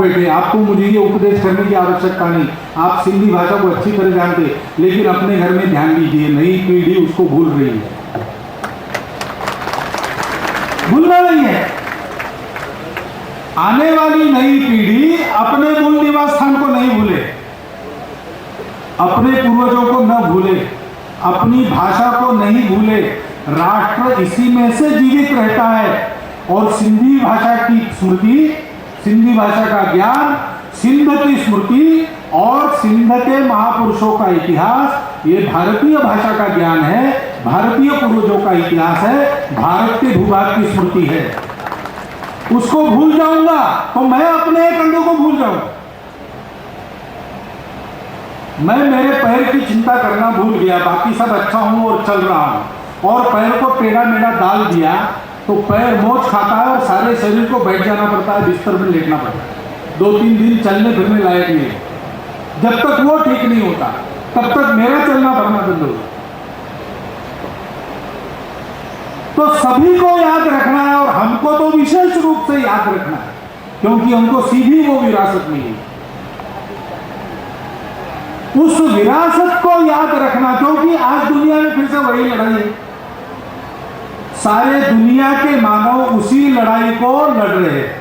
बैठे, आपको मुझे ये उपदेश करने की आवश्यकता नहीं, आप सिंधी भाषा को अच्छी तरह जानते, लेकिन अपने घर में ध्यान दीजिए, नई पीढ़ी उसको भूल रही है, भूलना नहीं है। आने वाली नई पीढ़ी अपने मूल निवास स्थान को नहीं भूले, अपने पूर्वजों को न भूले, अपनी भाषा को नहीं भूले। राष्ट्र इसी में से जीवित रहता है और सिंधी भाषा की स्मृति, सिंधी भाषा का ज्ञान, सिंध की स्मृति और सिंध के महापुरुषों का इतिहास, ये भारतीय भाषा का ज्ञान है, भारतीय पूर्वजों का इतिहास है, भारत के भूभाग की स्मृति है। उसको भूल जाऊंगा तो मैं अपने कंधों को भूल जाऊंगा, मैं मेरे पैर की चिंता करना भूल गया, बाकी सब अच्छा हूं और चल रहा हूं, और पैर को टेढ़ा मेढ़ा डाल दिया तो पैर मोच खाता है और सारे शरीर को बैठ जाना पड़ता है, बिस्तर में लेटना पड़ता है, 2-3 दिन चलने फिरने लायक नहीं है। जब तक वो ठीक नहीं होता तब तक मेरा चलना फिरना बंद होगा। तो सभी को याद रखना है और हमको तो विशेष रूप से याद रखना है, क्योंकि हमको सीधी वो विरासत मिली। उस विरासत को याद रखना, क्योंकि आज दुनिया में फिर से वही लड़ाई है, सारे दुनिया के मानव उसी लड़ाई को लड़ रहे हैं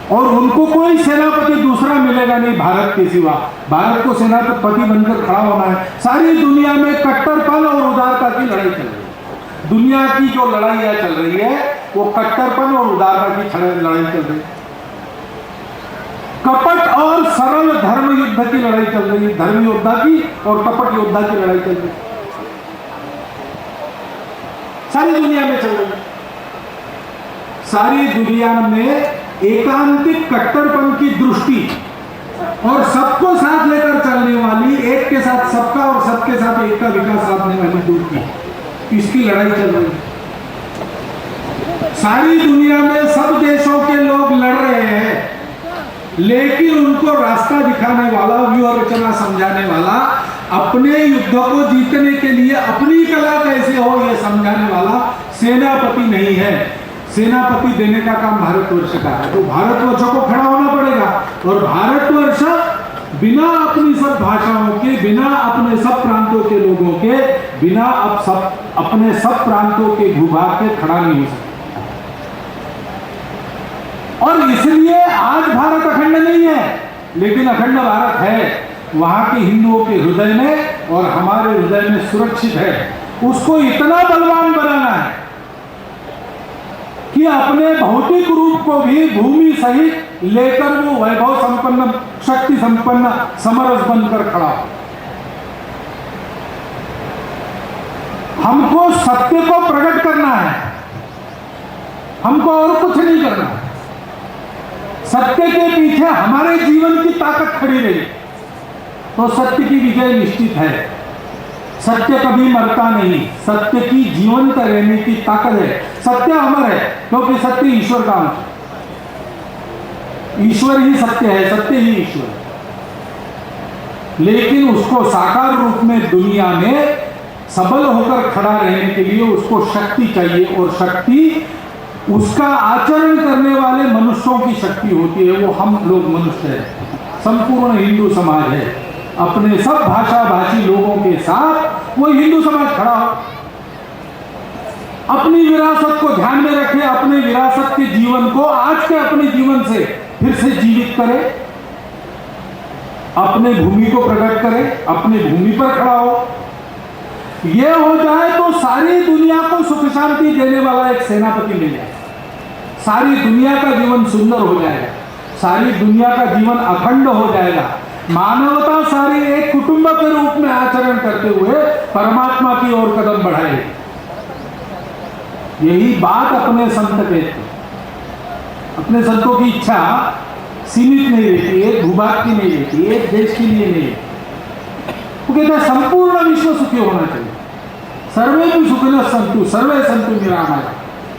और उनको कोई सेनापति दूसरा मिलेगा नहीं भारत के सिवा। भारत को सेनापति बनकर खड़ा होना है। सारी दुनिया में कट्टरपन और उदारता की लड़ाई चल रही है। दुनिया की जो लड़ाइयां चल रही है वो कट्टरपन और उदारता की लड़ाई चल रही है। कपट और सरल धर्म युद्ध की लड़ाई चल रही है, धर्म योद्धा की और कपट योद्धा की लड़ाई चल रही है, सारी दुनिया में चल रही है। सारी दुनिया में एकांतिक कट्टरपन की दृष्टि और सबको साथ लेकर चलने वाली, एक के साथ सबका और सबके साथ एक का विकास साधने वाली दृष्टि, इसकी लड़ाई चल रही है। सारी दुनिया में सब देशों के लोग लड़ रहे हैं, लेकिन उनको रास्ता दिखाने वाला, व्यूह रचना समझाने वाला, अपने युद्ध को जीतने के लिए अपनी कला कैसे हो यह समझाने वाला सेनापति नहीं है। सेनापति देने का काम भारतवर्ष का है, तो भारतवर्ष को खड़ा होना पड़ेगा। और भारतवर्ष बिना अपनी सब भाषाओं के, बिना अपने सब प्रांतों के लोगों के, बिना अपने सब प्रांतों के भूभाग के खड़ा नहीं हो सकता। और इसलिए आज भारत अखंड नहीं है, लेकिन अखंड भारत है, वहां के हिंदुओं के हृदय में और हमारे हृदय में सुरक्षित है। उसको इतना बलवान बनाना है कि अपने भौतिक रूप को भी भूमि सहित लेकर वो वैभव संपन्न, शक्ति संपन्न समरस बनकर खड़ा हो। हमको सत्य को प्रकट करना है, हमको और कुछ नहीं करना। सत्य के पीछे हमारे जीवन की ताकत खड़ी रही तो सत्य की विजय निश्चित है। सत्य कभी मरता नहीं, सत्य की जीवंत रहने की ताकत है। सत्य अमर है क्योंकि सत्य ईश्वर का अंश है। ईश्वर ही सत्य है, सत्य ही ईश्वर है। लेकिन उसको साकार रूप में दुनिया में सबल होकर खड़ा रहने के लिए उसको शक्ति चाहिए, और शक्ति उसका आचरण करने वाले मनुष्यों की शक्ति होती है। वो हम लोग मनुष्य है, संपूर्ण हिंदू समाज है। अपने सब भाषा भाषी लोगों के साथ वो हिंदू समाज खड़ा हो, अपनी विरासत को ध्यान में रखे, अपने विरासत के जीवन को आज के अपने जीवन से फिर से जीवित करे, अपने भूमि को प्रकट करे, अपनी भूमि पर खड़ा हो। यह हो जाए तो सारी दुनिया को सुख शांति देने वाला एक सेनापति मिल जाए, सारी दुनिया का जीवन सुंदर हो जाएगा, सारी दुनिया का जीवन अखंड हो जाएगा। मानवता सारी एक कुटुंब के रूप में आचरण करते हुए परमात्मा की ओर कदम बढ़ाएगी। यही बात अपने संत कहते हैं। अपने संतों की इच्छा सीमित नहीं रहती, एक भूभाग की नहीं रहती, एक देश के लिए नहीं। वो कहते हैं संपूर्ण विश्व सुखी होना चाहिए। सर्वे भी सुखिनः सन्तु, सर्वे सन्तु निरामयाः,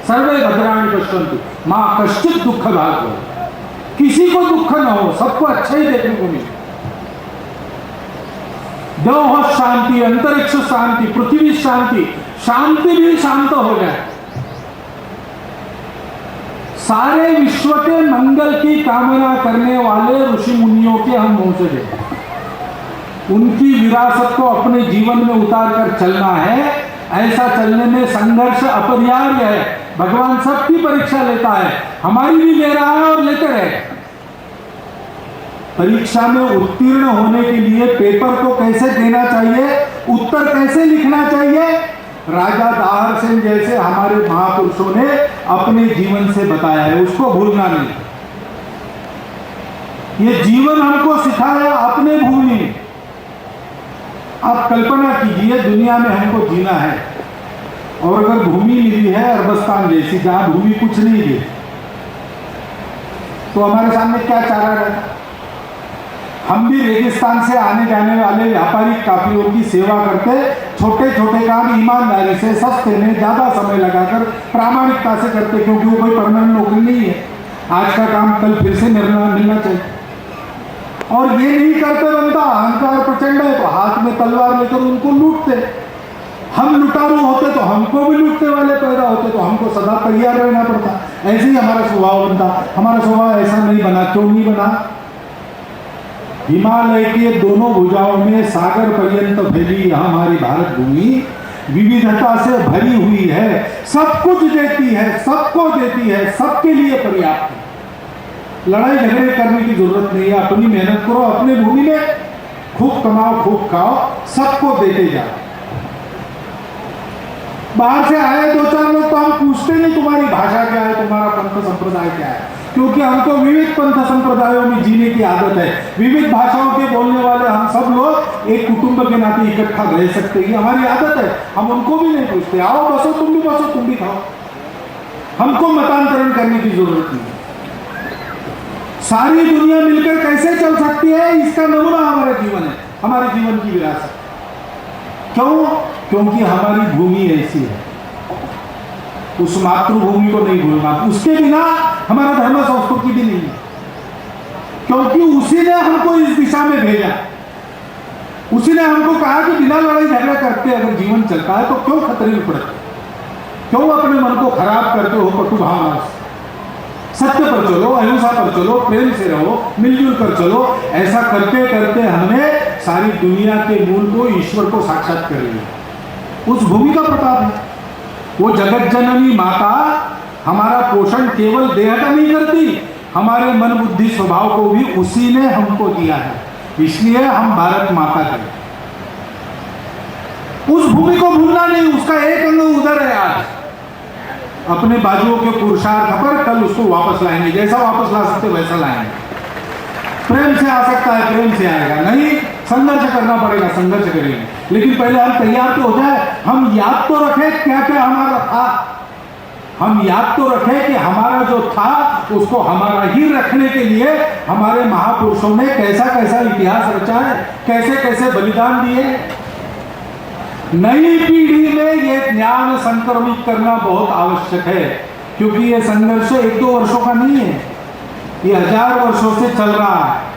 सर्वे भद्राणि पश्यन्तु, मां कश्चित् दुःख भाग् भवेत्। किसी को दुख न हो, सबको अच्छा ही देखने को मिले। देव शांति, अंतरिक्ष शांति, पृथ्वी शांति, शांति भी शांत हो जाए। सारे विश्व के मंगल कामना करने वाले ऋषि मुनियों के हम वंशज हैं। उनकी विरासत को अपने जीवन में उतार कर चलना है। ऐसा चलने में संघर्ष अपरिहार्य है। भगवान सबकी परीक्षा लेता है, हमारी भी ले रहा है और लेते रहे। परीक्षा में उत्तीर्ण होने के लिए पेपर को कैसे देना चाहिए, उत्तर कैसे लिखना चाहिए, राजा दाहर सेन जैसे हमारे महापुरुषों ने अपने जीवन से बताया है, उसको भूलना नहीं। ये जीवन हमको सिखाया अपने भूमि में। आप कल्पना कीजिए, दुनिया में हमको जीना है और अगर भूमि मिली है अरबस्तान जैसी, जहां भूमि कुछ नहीं है, तो हमारे सामने क्या चारा रहता। हम भी रेगिस्तान से आने जाने वाले व्यापारिक काफिलों की सेवा करते, छोटे छोटे काम ईमानदारी से, सस्ते में, ज्यादा समय लगाकर प्रामाणिकता से करते, क्योंकि वो कोई परमानेंट नौकरी नहीं है। आज का काम कल फिर से मिलना चाहिए। और ये नहीं करते बनता, अहंकार प्रचंड है तो हाथ में तलवार लेकर उनको लूटते। हम लुटारू होते तो हमको भी लूटने वाले पैदा होते, तो हमको सदा तैयार रहना पड़ता। ऐसे ही हमारा स्वभाव बनता। हमारा स्वभाव ऐसा नहीं बना। क्यों नहीं बना? हिमालय के दोनों भुजाओं में सागर पर्यंत फैली हमारी भारत भूमि विविधता से भरी हुई है, सब कुछ देती है, सबको देती है, सबके लिए पर्याप्त है। लड़ाई झगड़े करने की जरूरत नहीं है। अपनी मेहनत करो, अपने भूमि में खूब कमाओ, खूब खाओ, सबको देते जाओ। बाहर से आए दो चार लोग तो हम पूछते नहीं तुम्हारी भाषा क्या है, तुम्हारा पंथ संप्रदाय क्या है, क्योंकि हमको विविध पंथ संप्रदायों में जीने की आदत है। विविध भाषाओं के बोलने वाले हम सब लोग एक कुटुंब के नाते इकट्ठा रह सकते हैं, हमारी आदत है। हम उनको भी नहीं पूछते, आओ बसो, तुम भी बसो, तुम भी खाओ। हमको मतांतरण करने की जरूरत नहीं। सारी दुनिया मिलकर कैसे चल सकती है, इसका नमूना हमारा जीवन है, हमारे जीवन की विरासत। क्यों? क्योंकि हमारी भूमि ऐसी है। उस मातृभूमि को नहीं भूलना। उसके बिना हमारा धर्म संस्कृति भी नहीं है, क्योंकि उसी ने हमको इस दिशा में भेजा। उसी ने हमको कहा कि बिना लड़ाई झगड़ा करते अगर जीवन चलता है तो क्यों खतरे में पड़ते, क्यों अपने मन को खराब करते हो पटु भावना से। सत्य पर चलो, अहिंसा पर चलो, प्रेम से रहो, मिलजुल कर चलो। ऐसा करते करते हमने सारी दुनिया के मूल को, ईश्वर को साक्षात कर लिया। उस भूमि का प्रताप है। वो जगत जननी माता हमारा पोषण केवल देह का नहीं करती, हमारे मन बुद्धि स्वभाव को भी उसी ने हमको दिया है। इसलिए हम भारत माता के। उस भूमि को भूलना नहीं। उसका एक अंग उधर है। आज अपने बाजुओं के पुरुषार्थ पर कल उसको वापस लाएंगे। जैसा वापस ला सकते वैसा लाएंगे। प्रेम से आ सकता है, प्रेम से आएगा। नहीं, संघर्ष करना पड़ेगा, संघर्ष करेंगे। लेकिन पहले हम तैयार तो हो जाए। हम याद तो रखें क्या क्या हमारा था। हम याद तो रखें कि हमारा जो था उसको हमारा ही रखने के लिए हमारे महापुरुषों ने कैसा कैसा इतिहास रचा है, कैसे कैसे बलिदान दिए। नई पीढ़ी में यह ज्ञान संक्रमित करना बहुत आवश्यक है, क्योंकि यह संघर्ष 1-2 वर्षों का नहीं है, ये 1000 वर्षों से चल रहा है।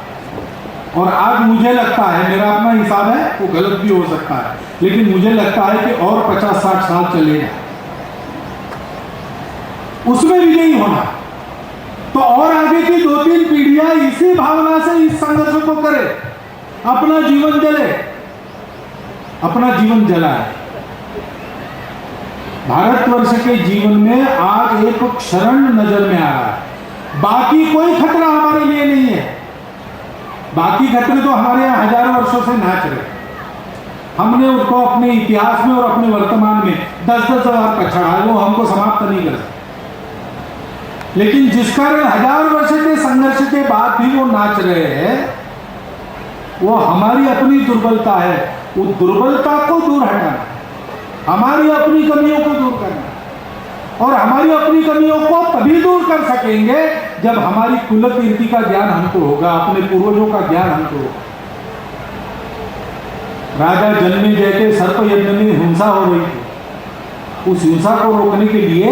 और आज मुझे लगता है, मेरा अपना हिसाब है, वो गलत भी हो सकता है, लेकिन मुझे लगता है कि और 50-60 साल चलेगा, उसमें विजयी होना। तो और आगे की 2-3 पीढ़ियां इसी भावना से इस संघर्ष को करे, अपना जीवन जले, अपना जीवन जलाए। भारतवर्ष के जीवन में आज एक क्षरण नजर में आ रहा है। बाकी कोई खतरा हमारे लिए नहीं है। बाकी खतरे तो हमारे यहाँ हजारों वर्षों से नाच रहे। हमने उसको अपने इतिहास में और अपने वर्तमान में 10-10 हजार का चढ़ा, वो हमको समाप्त नहीं कर सकते। लेकिन जिस कारण 1000 वर्ष के संघर्ष के बाद भी वो नाच रहे हैं, वो हमारी अपनी दुर्बलता है। वो दुर्बलता को दूर हटाना, हमारी अपनी कमियों को दूर करना। और हमारी अपनी कमियों को तभी दूर कर सकेंगे जब हमारी कुल कीर्ति का ज्ञान हमको होगा, अपने पूर्वजों का ज्ञान हमको होगा। राजा जन्मेजय के सर्प यज्ञ में हिंसा हो रही थी। उस हिंसा को रोकने के लिए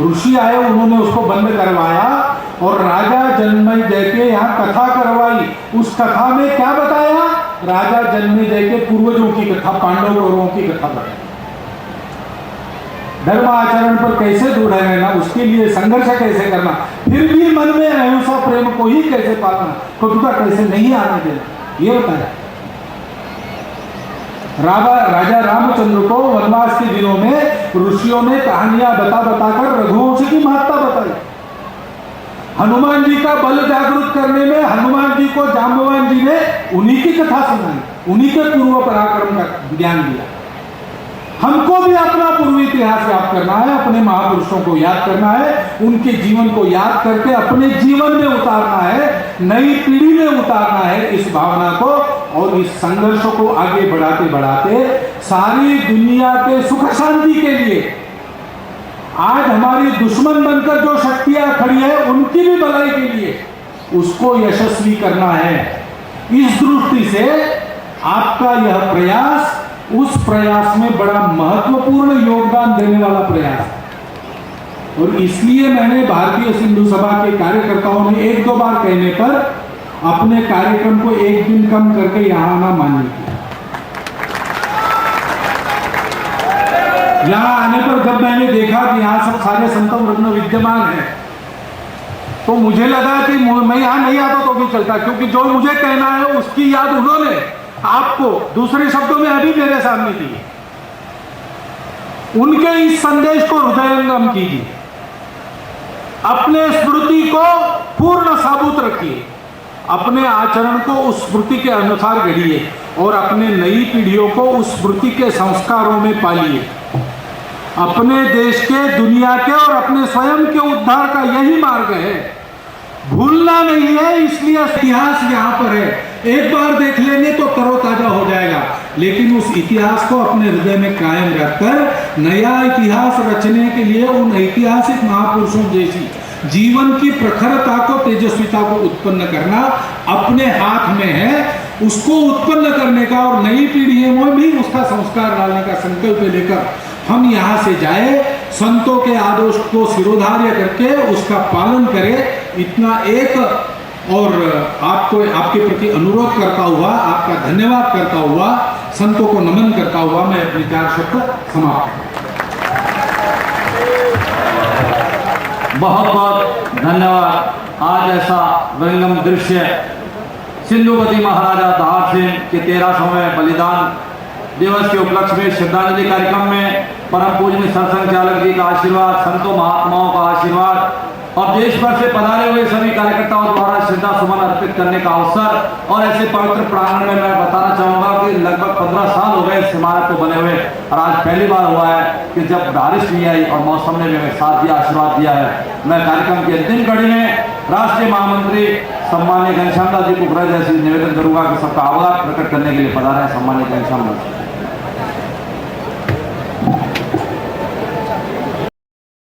ऋषि आए, उन्होंने उसको बंद करवाया और राजा जन्मेजय के यहाँ कथा करवाई। उस कथा में क्या बताया? राजा जन्मेजय के पूर्वजों की कथा, पांडव कौरवों की कथा बताई। धर्म आचरण पर कैसे दृढ़ रहना, उसके लिए संघर्ष कैसे करना, फिर भी मन में अहिंसा प्रेम को ही कैसे पालना, कटुता कैसे नहीं आने देना, ये बताया। राजा रामचंद्र को वनवास के दिनों में ऋषियों ने कहानियां बता बताकर रघुवंश की महत्ता बताई। हनुमान जी का बल जागृत करने में हनुमान जी को जाम्बवान जी ने उन्हीं की कथा सुनाई, उन्हीं के पूर्व पराक्रम का ज्ञान दिया। हमको भी अपना पूर्व इतिहास याद करना है, अपने महापुरुषों को याद करना है, उनके जीवन को याद करके अपने जीवन में उतारना है, नई पीढ़ी में उतारना है इस भावना को, और इस संघर्ष को आगे बढ़ाते बढ़ाते सारी दुनिया के सुख शांति के लिए आज हमारी दुश्मन बनकर जो शक्तियां खड़ी है उनकी भी भलाई के लिए उसको यशस्वी करना है। इस दृष्टि से आपका यह प्रयास उस प्रयास में बड़ा महत्वपूर्ण योगदान देने वाला प्रयास है। और इसलिए मैंने भारतीय सिंधु सभा के कार्यकर्ताओं ने एक दो बार कहने पर अपने कार्यक्रम को एक दिन कम करके यहां आना मान्य किया। यहां आने पर जब मैंने देखा कि यहां सब सारे संतम रत्न विद्यमान है तो मुझे लगा कि मैं यहां नहीं आता तो भी चलता, क्योंकि जो मुझे कहना है उसकी याद उन्होंने आपको दूसरे शब्दों में अभी मेरे सामने दी। उनके इस संदेश को हृदयंगम कीजिए, अपने स्मृति को पूर्ण साबुत रखिए, अपने आचरण को उस स्मृति के अनुसार गढ़िए और अपने नई पीढ़ियों को उस स्मृति के संस्कारों में पालिए। अपने देश के, दुनिया के और अपने स्वयं के उद्धार का यही मार्ग है, भूलना नहीं है। इसलिए इतिहास यहाँ पर है, एक बार देख लेंगे तो तरोताजा हो जाएगा, लेकिन उस इतिहास को अपने हृदय में कायम रखकर नया इतिहास रचने के लिए उन ऐतिहासिक महापुरुषों जैसी जीवन की प्रखरता को, तेजस्विता को उत्पन्न करना अपने हाथ में है। उसको उत्पन्न करने का और नई पीढ़ियों में भी उसका संस्कार डालने का संकल्प लेकर हम यहाँ से जाए, संतों के आदर्श को शिरोधार्य करके उसका पालन करें। इतना एक और आपको, आपके प्रति अनुरोध करता हुआ, आपका धन्यवाद करता हुआ, संतों को नमन करता हुआ मैं अपने 4 शब्द समाप्त। बहुत बहुत धन्यवाद। आज ऐसा विहंगम दृश्य सिंधुपति महाराजा दाहार सिंह के 1300वें बलिदान दिवस के उपलक्ष्य में श्रद्धांजलि कार्यक्रम में परम पूजनीय सरसंघचालक जी का आशीर्वाद, संतों महात्माओं का आशीर्वाद और देश भर से पधारे हुए सभी कार्यकर्ताओं द्वारा श्रद्धा सुमन अर्पित करने का अवसर। और ऐसे पवित्र प्रांगण में मैं बताना चाहूंगा कि लगभग 15 साल हो गए इस इमारत को बने हुए, और आज पहली बार हुआ है कि जब बारिश भी आई और मौसम ने भी साथ दिया, आशीर्वाद दिया है। मैं कार्यक्रम की अंतिम कड़ी में राष्ट्रीय महामंत्री सम्मान्य घनश्याम दास जी को जैसी निवेदन करूंगा कि सबका आभार प्रकट करने के लिए पधारे हैं। सम्मान्य घनश्याम दास।